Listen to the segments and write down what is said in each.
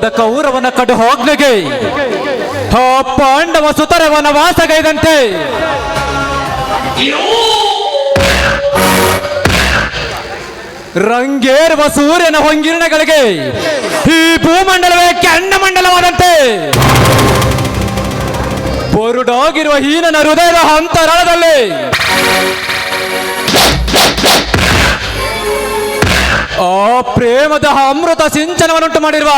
ವಿರೋಧದ ಕೌರವನ ಕಡು ಹೋಗ್ಲಿಗೆ ಪಾಂಡವ ಸುತರ ವನವಾಸಗೈದಂತೆ ರಂಗೇರುವ ಸೂರ್ಯನ ಹೊಂಗಿರಣಗಳಿಗೆ ಈ ಭೂಮಂಡಲವೇ ಕೆಂಡಮಂಡಲವಾದಂತೆ ಬರುಡಾಗಿರುವ ಹೀನನ ಹೃದಯದ ಅಂತರಾಳದಲ್ಲಿ ಆ ಪ್ರೇಮದ ಅಮೃತ ಸಿಂಚನವನ್ನುಂಟು ಮಾಡಿರುವ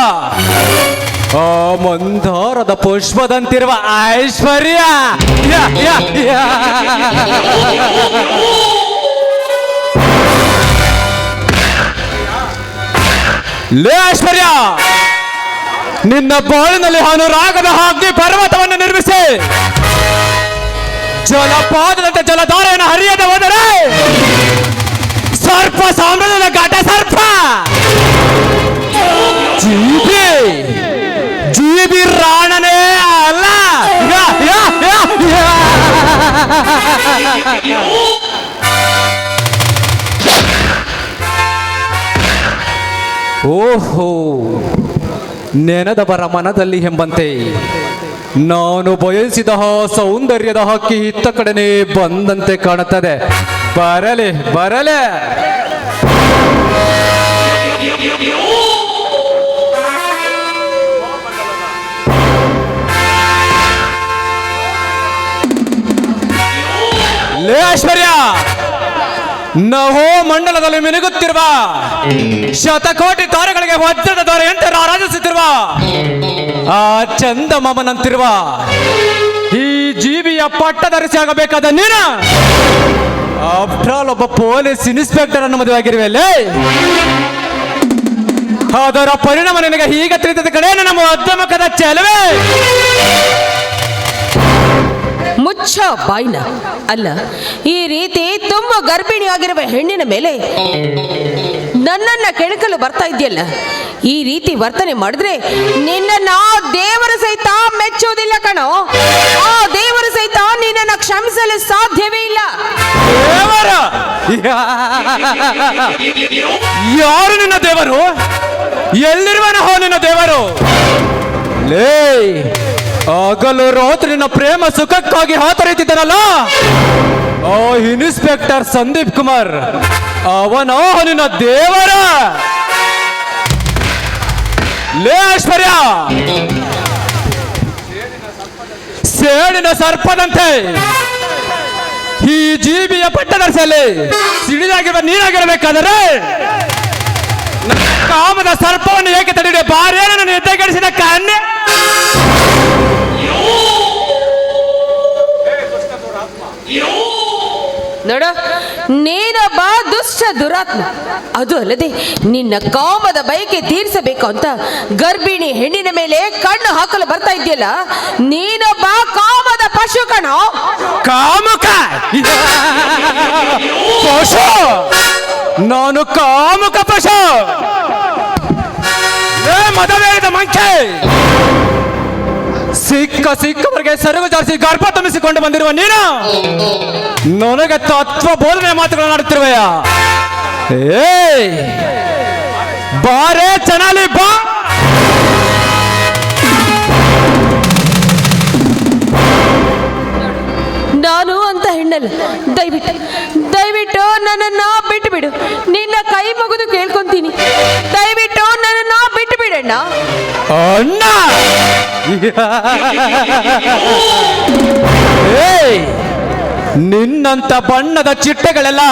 ಆ ಮಂದಾರದ ಪುಷ್ಪದಂತಿರುವ ಐಶ್ವರ್ಯ ಲೇ ಐಶ್ವರ್ಯ, ನಿನ್ನ ಬಾಳಿನಲ್ಲಿ ಅನುರಾಗದ ಅಗ್ನಿ ಪರ್ವತವನ್ನು ನಿರ್ಮಿಸಿ ಜಲಪಾತದಂತೆ ಜಲಧಾರೆಯನ್ನು ಹರಿಯದೆ ಹೋದರೆ ಸರ್ಪ ಸಾಮ್ರಾಜ್ಯದ ಘಟ ಸರ್ಪ ಜೀಬಿ ರಾಣನೇ ಅಲ್ಲ. ಓಹೋ, ನೆನೆದವರ ಮನದಲ್ಲಿ ಎಂಬಂತೆ ನಾನು ಬಯಸಿದ ಸೌಂದರ್ಯದ ಹಕ್ಕಿ ಇತ್ತ ಕಡೆನೆ ಬಂದಂತೆ ಕಾಣುತ್ತದೆ. ಬರಲೆ ಬರಲೆ. ಲೇ ಐಶ್ವರ್ಯ, ನಹೋ ಮಂಡಲದಲ್ಲಿ ಮಿನುಗುತ್ತಿರುವ ಶತಕೋಟಿ ತಾರೆಗಳಿಗೆ ವಜ್ರದ ದಾರೆಯಂತೆ ರಾರಾಜಿಸುತ್ತಿರುವ ಆ ಚಂದಮಾಮನಂತಿರುವ ಈ ಜೀವಿಯ ಪಟ್ಟ ಧರಿಸಿ ಆಗಬೇಕಾದ ನೀನು ಆಫ್ಟರ್ ಆಲ್ ಒಬ್ಬ ಪೊಲೀಸ್ ಇನ್ಸ್ಪೆಕ್ಟರ್ ಅನ್ನು ಮದುವೆಯಾಗಿರುವಲ್ಲೇ. ಅದರ ಪರಿಣಾಮ ನಿನಗೆ ಹೀಗೆ ತಿಳಿದ ಕಡೆ ನಮ್ಮ ಅದ್ದಮಕದ ಚೆಲುವೆ. ಮುಚ್ಚ ಬಾಯ್ನ. ಅಲ್ಲ, ಈ ರೀತಿ ತುಂಬ ಗರ್ಭಿಣಿಯಾಗಿರುವ ಹೆಣ್ಣಿನ ಮೇಲೆ ನನ್ನನ್ನ ಕೆಣಕಲು ಬರ್ತಾ ಇದೆಯಲ್ಲ, ಈ ರೀತಿ ವರ್ತನೆ ಮಾಡಿದ್ರೆ ನಿನ್ನ ದೇವರ ಸಹಿತ ಮೆಚ್ಚುವುದಿಲ್ಲ ಕಣೋ. ಆ ದೇವರು ಸಹಿತ ನಿನ್ನನ್ನು ಕ್ಷಮಿಸಲು ಸಾಧ್ಯವೇ ಇಲ್ಲ. ಯಾರು ನಿನ್ನ ದೇವರು? ಎಲ್ಲಿರುವನ ಹೋ ನಿನ್ನ ದೇವರು? ಲೇ, ಆಗಲು ರಾತ್ರಿ ನಿನ್ನ ಪ್ರೇಮ ಸುಖಕ್ಕಾಗಿ ಹಾತೊರೆಯುತ್ತಿದ್ದನಲ್ಲ ಆ ಇನ್ಸ್ಪೆಕ್ಟರ್ ಸಂದೀಪ್ ಕುಮಾರ್, ಅವನ ನಿನ್ನ ದೇವರ. ಲೇ ಐಶ್ವರ್ಯ, ಸೇಡಿನ ಸರ್ಪದಂತೆ ಈ ಜೀಬಿಯ ಪಟ್ಟದರ್ಸಲ್ಲಿ ಸಿಡಿದಾಗಿರುವ ನೀರಾಗಿರಬೇಕಾದರೆ ಕಾಮದ ಸರ್ಪವನ್ನು ಏಕೆ ತಡೆಯುವ ಬಾರೇನನ್ನು ಎದ್ದೆಗೆಡಿಸಿದ ಕನ್ಯೆ. ನೋಡ, ನೀನೊಬ್ಬ ದುಷ್ಟ ದುರಾತ್ಮ. ಅದು ಅಲ್ಲದೆ ನಿನ್ನ ಕಾಮದ ಬಯಕೆ ತೀರಿಸಬೇಕು ಅಂತ ಗರ್ಭಿಣಿ ಹೆಣ್ಣಿನ ಮೇಲೆ ಕಣ್ಣು ಹಾಕಲು ಬರ್ತಾ ಇದೆಯಲ್ಲ, ನೀನೊಬ್ಬ ಕಾಮದ ಪಶು ಕಣೋ. ಕಾಮುಕ ಪಶು? ನಾನು ಕಾಮುಕ ಪಶು? ಮದವೇರಿದ ಮಂಕೆ, ಸಿಕ್ಕವರಿಗೆ ಸರಗು ಜಾರಿಸಿ ಗರ್ಭ ತುಂಬಿಸಿಕೊಂಡು ಬಂದಿರುವ ನೀನು ನನಗೆ ತತ್ವ ಬೋಧನೆ ಮಾತುಗಳನ್ನಾಡುತ್ತಿರುವೆಯ? ಬಾರೇ ಚನಾಲಿ ಬಾ. ನಾನು ಅಂತ ಹೆಣ್ಣಲ್ಲ. ದಯವಿಟ್ಟು ನನ್ನನ್ನ ಬಿಟ್ಟು ಬಿಡು. ನಿನ್ನ ಕೈ ಮುಗಿದು ಕೇಳ್ಕೊಂತೀನಿ. ದಯವಿಟ್ಟು ನನ್ನನ್ನ ಬಿಟ್ಟು ಬಿಡಣ್ಣ. ಅಣ್ಣ, ನಿನ್ನಂತ ಬಣ್ಣದ ಚಿಟ್ಟೆಗಳೆಲ್ಲ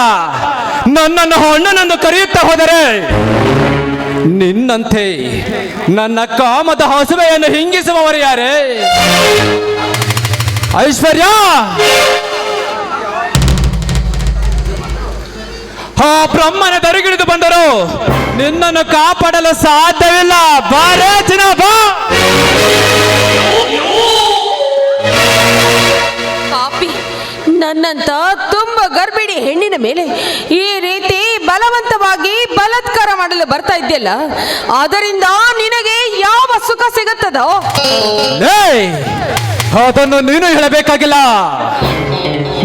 ನನ್ನನ್ನು ಅಣ್ಣನನ್ನು ಕರೆಯುತ್ತಾ ಹೋದರೆ ನಿನ್ನಂತೆ ನನ್ನ ಕಾಮದ ಹಸುವೆಯನ್ನು ಹಿಂಗಿಸುವವರು ಯಾರೇ? ಐಶ್ವರ್ಯ, ಆ ಬ್ರಹ್ಮನ ದರಿಗಿಳಿದು ಬಂದರು ನಿನ್ನನ್ನು ಕಾಪಾಡಲು ಸಾಧ್ಯವಿಲ್ಲ. ಬಾರೇ ಚಿನ್ನ ಬಾ. ಪಾಪಿ, ನನ್ನಂತ ತುಂಬ ಗರ್ಭಿಣಿ ಹೆಣ್ಣಿನ ಮೇಲೆ ಈ ರೀತಿ ಬಲವಂತವಾಗಿ ಬಲಾತ್ಕಾರ ಮಾಡಲು ಬರ್ತಾ ಇದೆಯಲ್ಲ, ಅದರಿಂದ ನಿನಗೆ ಯಾವ ಸುಖ ಸಿಗುತ್ತದೋ ಅದನ್ನು ನೀನು ಹೇಳಬೇಕಾಗಿಲ್ಲ.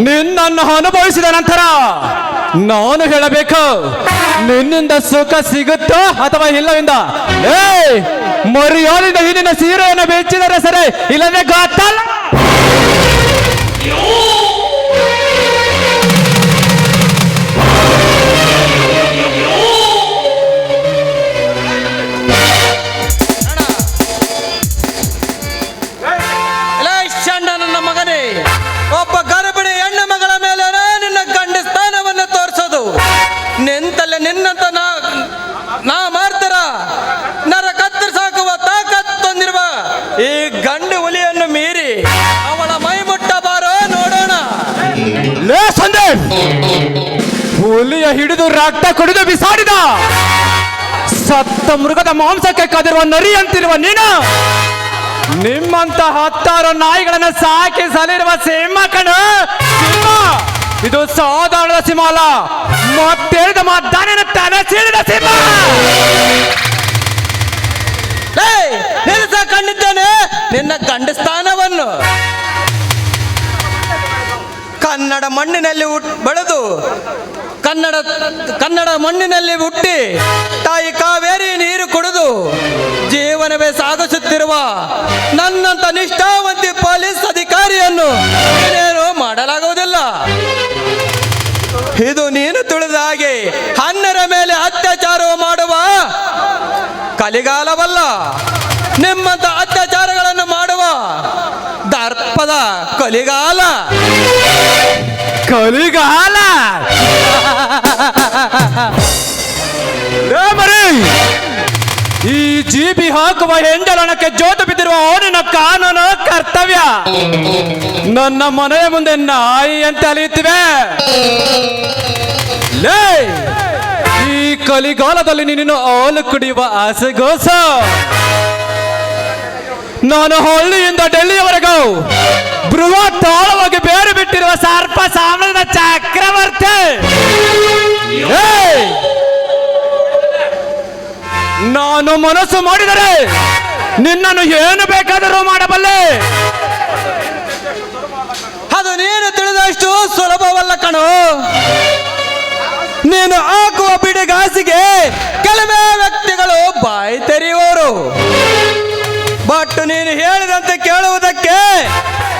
ನಿನ್ನನ್ನು ಅನುಭವಿಸಿದ ನಂತರ ನಾನು ಹೇಳಬೇಕು ನಿನ್ನಿಂದ ಸುಖ ಸಿಗುತ್ತೋ ಅಥವಾ ಇಲ್ಲವಿಂದ. ಮರ್ಯಾದೆಯಿಂದ ಈ ನಿನ್ನ ಸೀರೆಯನ್ನು ಬೆಚ್ಚಿದರೆ ಸರಿ, ಇಲ್ಲದೆ ಗೊತ್ತಲ್ಲ. ನನ್ನ ಮಗನೇ, ಒಬ್ಬ ಗರ್ಭಿಣಿ ಹೆಣ್ಣು ಮಗಳ ಮೇಲೆ ನಿನ್ನ ಗಂಡ ಸ್ಥಾನವನ್ನು ತೋರಿಸೋದು ನಿಂತಲ್ಲೇ ನಿನ್ನಂತ ನಾ ಮಾಡ್ತಾರ ನರ ಕತ್ತರಿಸಾಕುವ ತಾಕತ್ತೊಂದಿರುವ ಈ ಗಂಡು ಹುಲಿಯನ್ನು ಮೀರಿ ಅವಳ ಮೈ ಮುಟ್ಟಬಾರೋ ನೋಡೋಣ. ಲೇ ಸಂದೀಪ್, ಹುಲಿಯ ಹಿಡಿದು ರಕ್ತ ಕುಡಿದು ಬಿಸಾಡಿದ ಸತ್ತ ಮೃಗದ ಮಾಂಸಕ್ಕೆ ಕದಿರುವ ನರಿ ಅಂತಿರುವ ನೀನು ನಿಮ್ಮಂತ 10 ನಾಯಿಗಳನ್ನ ಸಾಕಿ ಸಲಿರುವ ಸಿಂಹ ಕಣು ಸಿಂಹ. ಇದು ಸಾಧಾರಣದ ಸಿಂಹ ಅಲ್ಲ, ಮತ್ತೇಳಿದ ಮದ್ದಾನಿನ ತಲೆ ಸೀಳಿದ ಸಿಂಹ. ನಿಲ್ಲಿಸ ಕಂಡಿದ್ದೇನೆ ನಿನ್ನ ಗಂಡ ಸ್ಥಾನವನ್ನು. ಕನ್ನಡ ಮಣ್ಣಿನಲ್ಲಿ ಬೆಳೆದು ಕನ್ನಡ ಮಣ್ಣಿನಲ್ಲಿ ಹುಟ್ಟಿ ತಾಯಿ ಕಾವೇರಿ ನೀರು ಕುಡಿದು ಜೀವನವೇ ಸಾಗಿಸುತ್ತಿರುವ ನನ್ನಂತ ನಿಷ್ಠಾವಂತಿ ಪೊಲೀಸ್ ಅಧಿಕಾರಿಯನ್ನು ಏನೇನು ಮಾಡಲಾಗುವುದಿಲ್ಲ. ಇದು ನೀನು ತಿಳಿದ ಹಾಗೆ 10 ಮೇಲೆ ಅತ್ಯಾಚಾರ ಮಾಡುವ ಕಲಿಗಾಲವಲ್ಲ, ನಿಮ್ಮಂತ ಅತ್ಯಾಚಾರಗಳನ್ನು ಮಾಡುವ ದರ್ಪದ ಕಲಿಗಾಲ. ಕಲಿಗಾಲ ಮರಿ, ಈ ಜೀಬಿ ಹಾಕುವ ಹೆಂಡಲಣಕ್ಕೆ ಜೋತು ಬಿದ್ದಿರುವ ಅವನಿನ ಕಾನೂನು ಕರ್ತವ್ಯ ನನ್ನ ಮನೆಯ ಮುಂದೆ ನಾಯಿ ಅಂತ ಅಲಿಯುತ್ತಿವೆ. ಲೇ, ಈ ಕಲಿಗಾಲದಲ್ಲಿ ನೀನು ಹಾಲು ಕುಡಿಯುವ ಆಸೆಗೋಸ ನಾನು ಹಳ್ಳಿಯಿಂದ ಡೆಲ್ಲಿಯವರೆಗೂ ಬೃಹತ್ ತಾಳವಾಗಿ ಬೇರು ಬಿಟ್ಟಿರುವ ಸರ್ಪ ಸಾಮ್ರಾಜ್ಯದ ಚಕ್ರವರ್ತಿ. ನಾನು ಮನಸ್ಸು ಮಾಡಿದರೆ ನಿನ್ನನ್ನು ಏನು ಬೇಕಾದರೂ ಮಾಡಬಲ್ಲೆ. ಅದು ನೀನು ತಿಳಿದಷ್ಟು ಸುಲಭವಲ್ಲ ಕಣೋ. ನೀನು ಹಾಕುವ ಬಿಡಿಗಾಸಿಗೆ ಕೆಲವೇ ವ್ಯಕ್ತಿಗಳು ಬಾಯಿ ತೆರೆಯುವವರು. ಬಟ್ ನೀನು ಹೇಳಿದಂತೆ ಕೇಳುವುದಕ್ಕೆ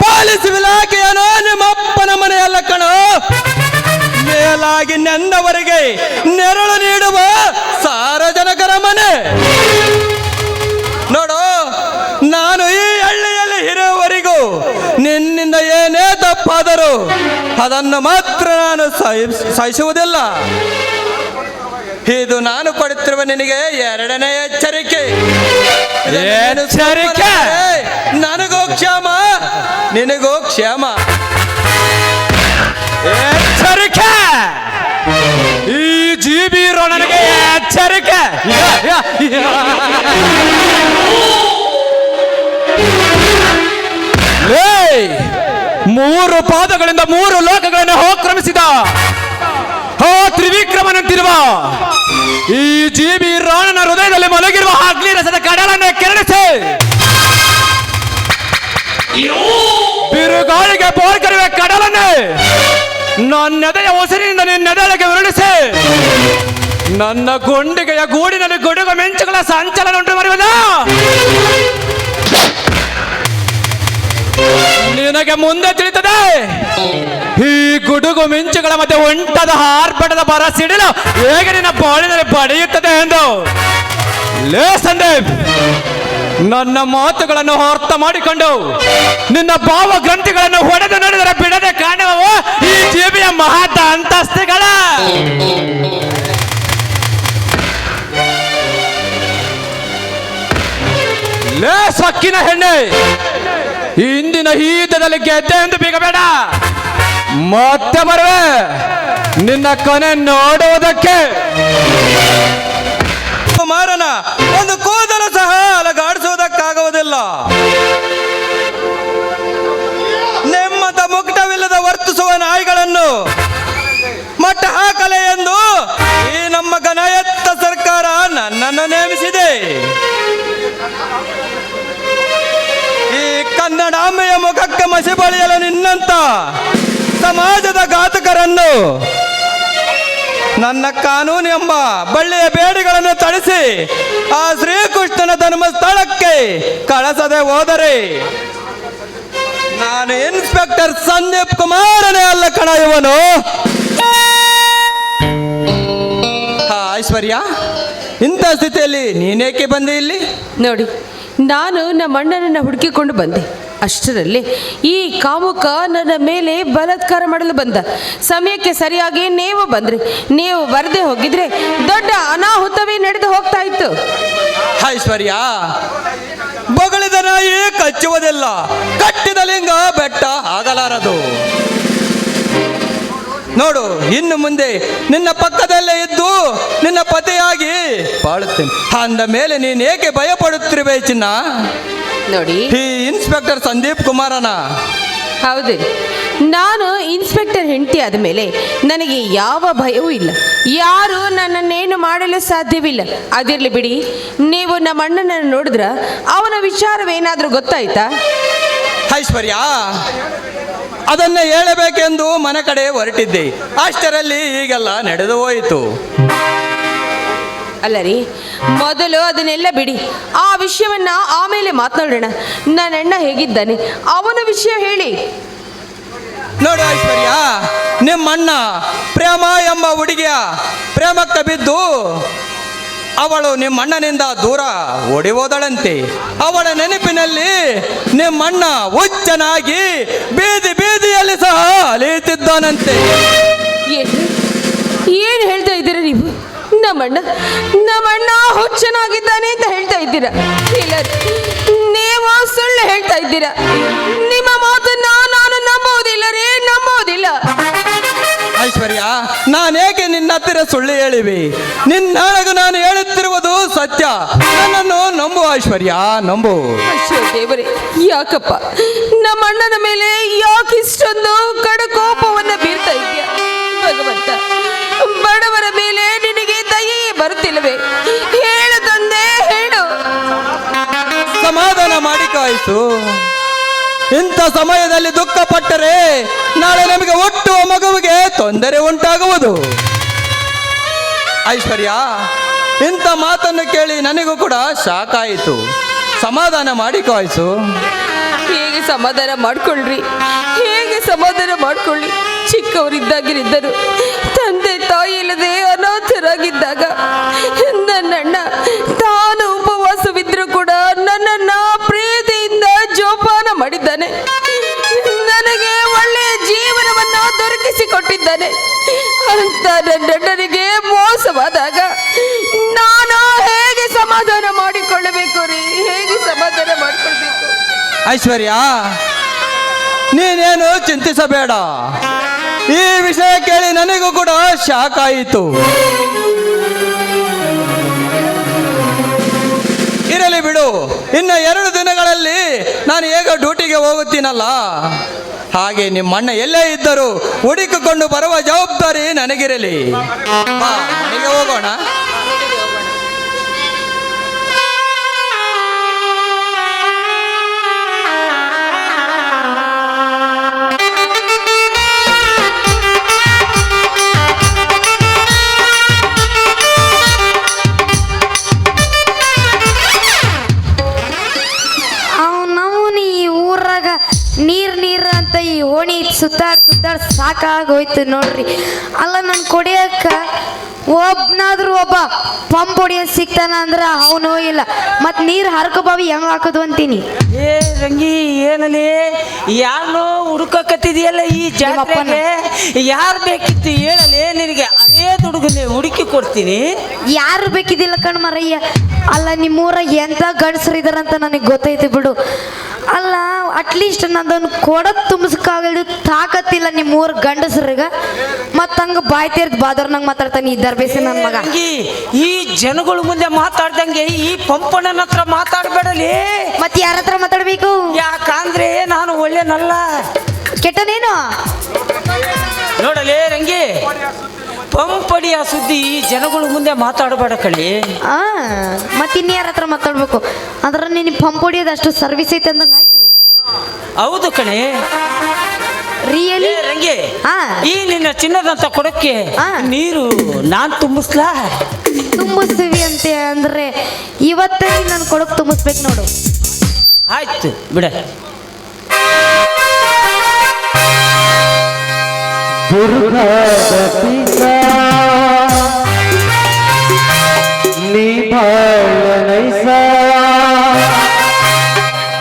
ಪೊಲೀಸ್ ಇಲಾಖೆಯೇನೋ ನಿಮ್ಮ ಅಪ್ಪನ ಮನೆಯಲ್ಲ ಕಣೋ, ಮೇಲಾಗಿ ನೆಂದವರಿಗೆ ನೆರಳು ನೀಡುವ ಸಾರ್ವಜನಿಕರ ಮನೆ. ನೋಡು, ನಾನು ಈ ಹಳ್ಳಿಯಲ್ಲಿ ಇರುವವರೆಗೂ ನಿನ್ನಿಂದ ಏನೇ ತಪ್ಪಾದರೂ ಅದನ್ನು ಮಾತ್ರ ನಾನು ಸಹಿಸುವುದಿಲ್ಲ. ಇದು ನಾನು ಕೊಡುತ್ತಿರುವ ನಿನಗೆ 2ನೇ ಎಚ್ಚರಿಕೆ. ನನಗೂ ಕ್ಷೇಮ, ನಿನಗೂ ಕ್ಷೇಮ. ಎಚ್ಚರಿಕೆ, ಈ ಜೀಬಿ ಇರೋ ನನಗೆ ಎಚ್ಚರಿಕೆ. ಮೂರು ಪಾದಗಳಿಂದ 3 ಲೋಕಗಳನ್ನು ಹೋಕ್ರಮಿಸಿದ ತ್ರಿವಿಕ್ರಮನಂತಿರುವ ಈ ಜೀಬಿ ರಾಣನ ಹೃದಯದಲ್ಲಿ ಮಲಗಿರುವ ಅಗ್ನಿ ರಸದ ಕಡಲನ್ನೇ ಕೆರಳಿಸಿ ಬಿರುಗಾಳಿಗೆ ಬೋರ್ಗರಿವೆ ಕಡಲನ್ನೇ ನನ್ನೆದೆಯ ಉಸಿರಿನಿಂದ ನಿನ್ನೆದೆಗೆ ಉರುಳಿಸಿ ನನ್ನ ಗುಂಡಿಗೆಯ ಗೂಡಿನಲ್ಲಿ ಗುಡುಗು ಮಿಂಚುಗಳ ಸಂಚಲನ ಉಂಟು ಮಾಡುವುದ. ನಿನಗೆ ಮುಂದೆ ತಿಳಿತದೆ ಈ ಗುಡುಗು ಮಿಂಚುಗಳ ಮಧ್ಯೆ ಉಂಟಾದ ಆರ್ಭಟದ ಬರ ಸಿಡಿಲು ಹೇಗೆ ನಿನ್ನ ಬಾಳಿನಲ್ಲಿ ಬಡಿಯುತ್ತದೆ ಎಂದು. ಲೇ ಸಂದೀಪ್, ನನ್ನ ಮಾತುಗಳನ್ನು ಅರ್ಥ ಮಾಡಿಕೊಂಡು ನಿನ್ನ ಭಾವ ಗ್ರಂಥಿಗಳನ್ನು ಹೊಡೆದು ನೋಡಿದರೆ ಬಿಡದೆ ಕಾಣುವವು ಈ ಜೀವಿಯ ಮಹತ್ ಅಂತಸ್ತಿಗಳ. ಲೇ ಸೊಕ್ಕಿನ ಹೆಣ್ಣೆ, ಇಂದಿನ ಈ ಯುದ್ಧದಲ್ಲಿ ಗೆದ್ದೆ ಎಂದು ಬೀಗಬೇಡ. ಮತ್ತೆ ಬರುವೆ ನಿನ್ನ ಕೊನೆ ನೋಡುವುದಕ್ಕೆ. ಕುಮಾರನ ಒಂದು ಕೂದಲು ಸಹ ಅಲಗಾಡಿಸುವುದಕ್ಕಾಗುವುದಿಲ್ಲ. ನೆಮ್ಮದ ಮುಕ್ತವಿಲ್ಲದ ವರ್ತಿಸುವ ನಾಯಿಗಳನ್ನು ಮಟ್ಟ ಹಾಕಲೆ ಎಂದು ಈ ನಮ್ಮ ಗಣಯತ್ತ ಸರ್ಕಾರ ನನ್ನನ್ನು ನೇಮಿಸಿದೆ. ಈ ಕನ್ನಡಾಂಬೆಯ ಮುಖಕ್ಕೆ ಮಸಿ ಬಳಿಯಲು ನಿನ್ನಂತ ಸಮಾಜದ ಘಾತಕರನ್ನು ನನ್ನ ಕಾನೂನು ಎಂಬ ಬಳ್ಳಿಯ ಬೇಡಿಗಳನ್ನು ತಳಿಸಿ ಆ ಶ್ರೀಕೃಷ್ಣನ ಧರ್ಮಸ್ಥಳಕ್ಕೆ ಕಳಿಸದೆ ಹೋದರೆ ನಾನು ಇನ್ಸ್ಪೆಕ್ಟರ್ ಸಂದೀಪ್ ಕುಮಾರನೇ ಅಲ್ಲ ಕಣ ಇವನು. ಐಶ್ವರ್ಯ, ಇಂಥ ಸ್ಥಿತಿಯಲ್ಲಿ ನೀನೇಕೆ ಬಂದೆ ಇಲ್ಲಿ? ನೋಡಿ, ನಾನು ನಮ್ಮ ಅಣ್ಣನನ್ನು ಹುಡುಕಿಕೊಂಡು ಬಂದೆ. ಅಷ್ಟರಲ್ಲಿ ಈ ಕಾಮುಕ ನನ್ನ ಮೇಲೆ ಬಲಾತ್ಕಾರ ಮಾಡಲು ಬಂದ. ಸಮಯಕ್ಕೆ ಸರಿಯಾಗಿ ನೀವು ಬಂದ್ರಿ. ನೀವು ಬರದೆ ಹೋಗಿದ್ರೆ ದೊಡ್ಡ ಅನಾಹುತವೇ ನಡೆದು ಹೋಗ್ತಾ ಇತ್ತು. ಐಶ್ವರ್ಯ, ಬೊಗಳಿದ ನಾಯಿ ಕಚ್ಚುವುದಿಲ್ಲ, ಕಟ್ಟಿದ ಲಿಂಗ ಬೆಟ್ಟ ಆಗಲಾರದು. ನೋಡು, ಇನ್ನು ಮುಂದೆ ನಿನ್ನ ಪಕ್ಕದಲ್ಲೇ ಇದ್ದು ನಿನ್ನ ಪತಿಯಾಗಿ ಬಾಳುತ್ತೇನೆ. ಅಂದ ಮೇಲೆ ನೀನು ಏಕೆ ಭಯ ಪಡುತ್ತಿರುವೆ ಚಿನ್ನ? ನೋಡಿ, ಈ ಇನ್ಸ್ಪೆಕ್ಟರ್ ಸಂದೀಪ್ ಕುಮಾರನ. ಹೌದು, ನಾನು ಇನ್ಸ್ಪೆಕ್ಟರ್ ಹೆಂಡತಿ ಆದ ಮೇಲೆ ನನಗೆ ಯಾವ ಭಯವೂ ಇಲ್ಲ. ಯಾರು ನನ್ನನ್ನೇನು ಮಾಡಲು ಸಾಧ್ಯವಿಲ್ಲ. ಅದಿರಲಿ ಬಿಡಿ, ನೀವು ನಮ್ಮ ಅಣ್ಣನನ್ನು ನೋಡಿದ್ರ ಅವನ ವಿಚಾರವೇನಾದರೂ ಗೊತ್ತಾಯ್ತಾ? ಐಶ್ವರ್ಯ, ಅದನ್ನ ಹೇಳಬೇಕೆಂದು ಮನೆ ಕಡೆ ಹೊರಟಿದ್ದೆ. ಅಷ್ಟರಲ್ಲಿ ಈಗೆಲ್ಲ ನಡೆದು ಹೋಯಿತು. ಅಲ್ಲ ರೀ, ಮೊದಲು ಅದನ್ನೆಲ್ಲ ಬಿಡಿ, ಆ ವಿಷಯವನ್ನ ಆಮೇಲೆ ಮಾತನಾಡೋಣ. ನನ್ನ ಅಣ್ಣ ಹೇಗಿದ್ದಾನೆ, ಅವನ ವಿಷಯ ಹೇಳಿ. ನೋಡು ಐಶ್ವರ್ಯ, ನಿಮ್ಮ ಅಣ್ಣ ಪ್ರೇಮ ಎಂಬ ಹುಡುಗಿಯ ಪ್ರೇಮಕ್ಕೆ ಬಿದ್ದು ಅವಳು ನಿಮ್ಮ ಅಣ್ಣನಿಂದ ದೂರ ಓಡಿ ಹೋದಳಂತೆ. ಅವಳ ನೆನಪಿನಲ್ಲಿ ನಿಮ್ಮಣ್ಣ ಹುಚ್ಚನಾಗಿ ಬೀದಿ ಬೀದಿಯಲ್ಲಿ ಸಹ ಅಲಿಯುತ್ತಿದ್ದಾನಂತೆ. ಏನು ಹೇಳ್ತಾ ಇದ್ದೀರಾ ನೀವು? ನಮ್ಮಣ್ಣ ಹುಚ್ಚನಾಗಿದ್ದಾನೆ ಅಂತ ಹೇಳ್ತಾ ಇದ್ದೀರಾ? ಇಲ್ಲ, ನೀವು ಸುಳ್ಳು ಹೇಳ್ತಾ ಇದ್ದೀರಾ. ನಿಮ್ಮ ಮಾತನ್ನ ನಾನು ನಂಬೋದಿಲ್ಲ ರೀ, ನಂಬೋದಿಲ್ಲ. ಐಶ್ವರ್ಯ, ನಾನೇಕೆ ನಿನ್ನ ಹತ್ತಿರ ಸುಳ್ಳು ಹೇಳಿವಿ? ನಿನ್ನೊಳಗೆ ನಾನು ಹೇಳುತ್ತಿರುವುದು ಸತ್ಯ. ನನ್ನನ್ನು ನಂಬು ಐಶ್ವರ್ಯ, ನಂಬು. ದೇವರೇ, ಯಾಕಪ್ಪ ನಮ್ಮ ಅಣ್ಣನ ಮೇಲೆ ಯಾಕೆ ಇಷ್ಟೊಂದು ಕಡಕೋಪವನ್ನ ಬೀರ್ತಾ ಇದೆಯಾ ಭಗವಂತ? ಬಡವರ ಮೇಲೆ ನಿನಗೆ ದಯೆ ಬರುತ್ತಿಲ್ಲವೇ? ಹೇಳು ತಂದೆ, ಹೇಳು. ಸಮಾಧಾನ ಮಾಡಿಕಾಯಿತು. ಇಂಥ ಸಮಯದಲ್ಲಿ ದುಃಖ ಪಟ್ಟರೆ ನಾಳೆ ನಮಗೆ ಹುಟ್ಟುವ ಮಗುವಿಗೆ ತೊಂದರೆ ಉಂಟಾಗುವುದು. ಐಶ್ವರ್ಯ, ಇಂಥ ಮಾತನ್ನು ಕೇಳಿ ನನಗೂ ಕೂಡ ಶಾಕ್ ಆಯಿತು. ಸಮಾಧಾನ ಮಾಡಿಕಾಯಿಸು. ಹೇಗೆ ಸಮಾಧಾನ ಮಾಡ್ಕೊಳ್ರಿ, ಹೇಗೆ ಸಮಾಧಾನ ಮಾಡ್ಕೊಳ್ಳಿ? ಚಿಕ್ಕವರಿದ್ದಾಗಿರಿದ್ದರು, ತಂದೆ ತಾಯಿ ಇಲ್ಲದೆ ಅನಾಥರಾಗಿದ್ದಾಗ ನನ್ನಣ್ಣ ತಾನು ಉಪವಾಸವಿದ್ರೂ ಕೂಡ ನನ್ನನ್ನ ಪ್ರೀತಿಯಿಂದ ಜೋಪಾನ ಮಾಡಿದ್ದಾನೆ. ನನಗೆ ಒಳ್ಳೆಯ ಜೀವನವನ್ನ ದೊರಕಿಸಿಕೊಟ್ಟಿದ್ದಾನೆ. ಅಂತ ನನ್ನಣ್ಣನಿಗೆ ಮೋಸವಾದಾಗ ನಾನು ಹೇಗೆ ಸಮಾಧಾನ ಮಾಡಿಕೊಳ್ಳಬೇಕು ರೀ? ಹೇಗೆ ಸಮಾಧಾನ ಮಾಡಿಕೊಳ್ಬೇಕು? ಐಶ್ವರ್ಯ, ನೀನೇನು ಚಿಂತಿಸಬೇಡ. ಈ ವಿಷಯ ಕೇಳಿ ನನಗೂ ಕೂಡ ಶಾಕ್ ಆಯಿತು. ಇರಲಿ ಬಿಡು, ಇನ್ನು 2 ದಿನಗಳಲ್ಲಿ ನಾನು ಹೇಗೆ ಡ್ಯೂಟಿಗೆ ಹೋಗುತ್ತೀನಲ್ಲ, ಹಾಗೆ ನಿಮ್ಮ ಅಣ್ಣ ಎಲ್ಲೇ ಇದ್ದರೂ ಹುಡುಕಿಕೊಂಡು ಬರುವ ಜವಾಬ್ದಾರಿ ನನಗಿರಲಿ. ಬಾ, ಮನೆಗೆ ಹೋಗೋಣ. ನೀರ್ ಅಂತ ಈ ಓಣಿ ಸುತ್ತಾಡ್ ಸಾಕಾಗೋಯ್ತು ನೋಡ್ರಿ. ಅಲ್ಲ, ನನ್ ಕೊಡಿಯಕ್ಕ ಒಬ್ಬನಾದ್ರೂ ಒಬ್ಬ ಪಂಪ್ ಹೊಡಿಯ ಸಿಗ್ತಾನ ಅಂದ್ರ ಅವನು ಇಲ್ಲ. ಮತ್ ನೀರ್ ಹರ್ಕೊಬಾವಿ ಹೆಂಗ್ ಹಾಕೋದು ಅಂತೀನಿ. ಏ ರಂಗಿ, ಏನಲ್ಲಿ ಯಾರನ್ನೋ ಹುಡುಕಕತ್ತಿದೆಯಲ್ಲ ಈ ಜಾತ್ರೆಗೆ? ಯಾರು ಬೇಕಿತ್ತು ಹೇಳಲಿ, ನಿನಗೆ ಅದೇ ದುಡುಗನೆ ಹುಡುಕಿ ಕೊಡ್ತೀನಿ. ಯಾರು ಬೇಕಿದ್ದಿಲ್ಲ ಕಣ್ ಮರಯ್ಯ. ಅಲ್ಲ, ನಿಮ್ಮೂರಾಗ ಎಂತ ಗಂಡಸರಿದಾರಂತ ನನಗೆ ಗೊತ್ತೈತಿ ಬಿಡು. ಅಲ್ಲ, ಅಟ್ಲೀಸ್ಟ್ ನಂದೊಂದು ಕೊಡ ತುಂಬಿಸಕ್ಕಾಗಲ್ದು ತಾಕತ್ತಿಲ್ಲ ನಿಮ್ಮೂರ ಗಂಡಸರಿಗ. ಮತ್ತ ಹಂಗ ಬಾಯ್ ತೆರ್ದು ಬಾದವ್ರನಂಗೆ ಮಾತಾಡ್ತಾನೆ ಇದ್ದಾರ ಬೇಸಿ ನನ್ನ ಮಗ. ಈ ಜನಗಳ ಮುಂದೆ ಮಾತಾಡ್ದಂಗೆ ಈ ಪಂಪಣ್ಣನ ಹತ್ರ ಮಾತಾಡ್ಬೇಡಲಿ. ಮತ್ತೆ ಯಾರ ಹತ್ರ ಮಾತಾಡ್ಬೇಕು? ಯಾಕಂದ್ರೆ ನಾನು ಒಳ್ಳೆನಲ್ಲ, ಕೆಟ್ಟನೇನು. ನೋಡಲೇ ರಂಗಿ, ಪಂಪಡಿಯ ಸುದ್ದಿ ಈ ಜನಗಳ ಮುಂದೆ ಮಾತಾಡಬೇಡ ಕಳಿ. ಮತ್ತೆ ಇನ್ಯಾರ ಹತ್ರ ಮಾತಾಡ್ಬೇಕು? ಅದ್ರ ನೀನು ಪಂಪ್ ಹೊಡಿಯೋದು ಅಷ್ಟು ಸರ್ವಿಸ್ ಐತೆ ಅಂದಂಗ ಆಯ್ತು. ಹೌದು ಕಣೆ. ರಿಯಲಿ ರಂಗಿ, ಈ ನಿನ್ನ ಚಿನ್ನದಂತ ಕೊಡಕ್ಕೆ ಆ. ನೀರು ನಾನ್ ತುಂಬಿಸ್ಲಾ? ತುಂಬಿಸ್ತೀವಿ ಅಂತ ಅಂದ್ರೆ ಇವತ್ತೇ ನಾನು ಕೊಡಕ್ ತುಂಬಿಸ್ಬೇಕು ನೋಡು. ಆಯ್ತು ಬಿಡ. ನೀ ಬಾಳ ನೈಸ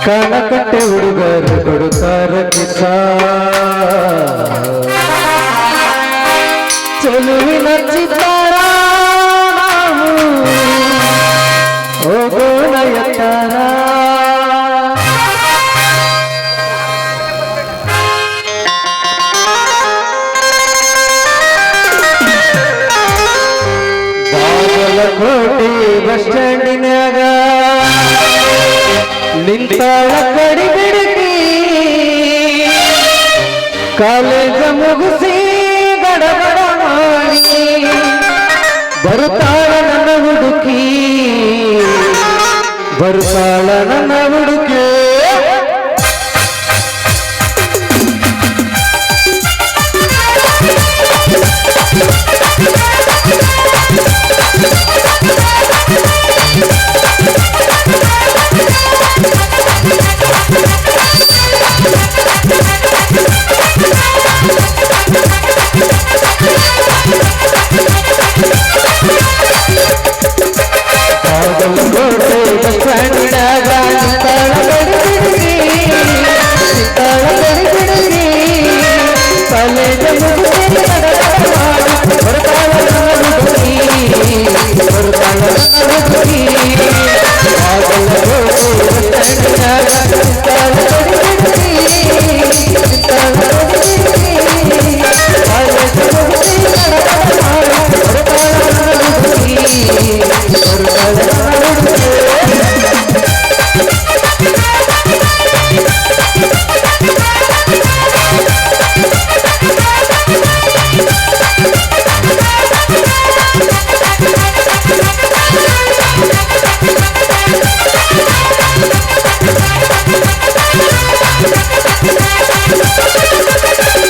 ಕಣಕಟ್ಟೆ ಹುಡುಗರು ಕೊಡುತ್ತಾರ ಕಿಸ ಚೆಲುವಿನ ಚಿತ್ತಾರ ಹೋಗೋಣ ಎತ್ತಾರ ಕೋಟೆ ಬಸ್ ಸ್ಟ್ಯಾಂಡಿನಾಗ ನಿಂತಾಳ ಕಡಿ ಬಿಡುಕಿ ಕಾಲೇಜ ಮುಗಿಸಿ ಗಡಬಡ ಮಾಡಿ ಬರುತ್ತಾಳ ನನ್ನ ಹುಡುಕಿ ಬರುತ್ತಾಳ ನನ್ನ ಹುಡುಕಿ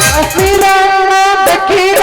ಹಸಿರಾಣ ಬೆಕ್ಕಿದ